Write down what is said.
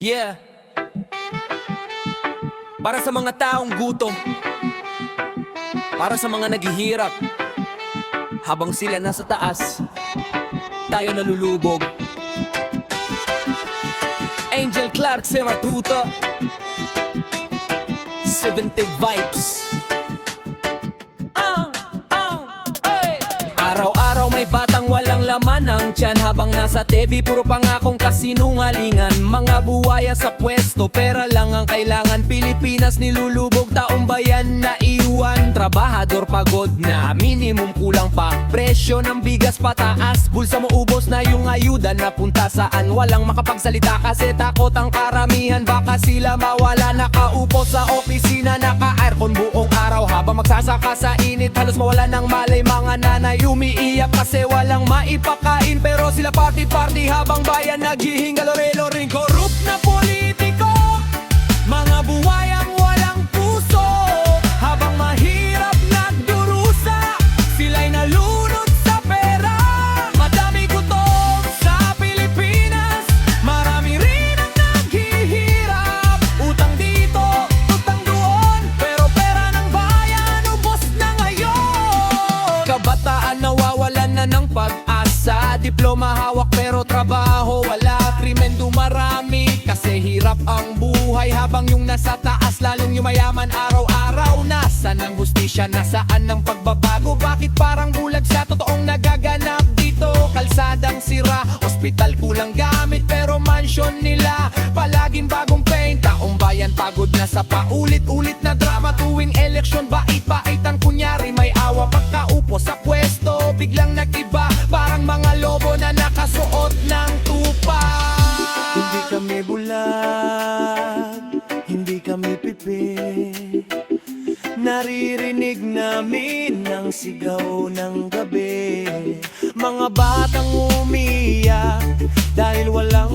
Yeah. Para sa mga taong gutom, para sa mga naghihirap, habang sila nasa taas, tayo nalulubog. Angel Clark, Sematuta 70 vibes. Araw-araw may batang walang laman ng tiyan, habang nasa TV puro pangakong kasinungalingan. Mga buwaya sa pwesto, pera lang ang kailangan. Pilipinas nilulubog, taong bayan na iwan. Trabahador pagod na, minimum kulang pa. Presyo ng bigas pataas, bulsa mo ubos na yung ayuda. Napunta saan, walang makapagsalita kasi takot ang karamihan. Baka sila mawala, nakaupo sa opisina, naka-aircon buong araw. Habang magsasaka sa init, halos mawala ng malay. Mga nanay umiiyak kasi walang maipakain, pero sila party-party habang bayan naghihinga. Lore-loring corrupt na politiko, mga buwayang walang puso. Habang mahirap nagdurusa, sila'y nalunod sa pera. Madami gutom sa Pilipinas, marami rin ang naghihirap. Utang dito, utang doon, pero pera ng bayan ubos na ngayon. Kabataan nawawalan na ng pag-asa, diploma hawak pero trabaho wala. Krimen dumarami kasi hirap ang buhay, habang yung nasa taas lalong yumayaman araw-araw. Nasaan ang hustisya, nasaan ang pagbabago? Bakit parang bulag sa totoong nagaganap dito? Kalsadang sira, ospital kulang gamit, pero mansyon nila palaging bagong paint. Taong bayan pagod na sa paulit-ulit na drama. Tuwing eleksyon bait-bait ang kunyari, may awa pagkaupo sa pwesto. Biglang nag-iba, parang mga lobo na nakasuot ng tupa. Hindi kami bulag, hindi kami pipi. Naririnig namin ang sigaw ng gabi. Mga batang umiiyak dahil walang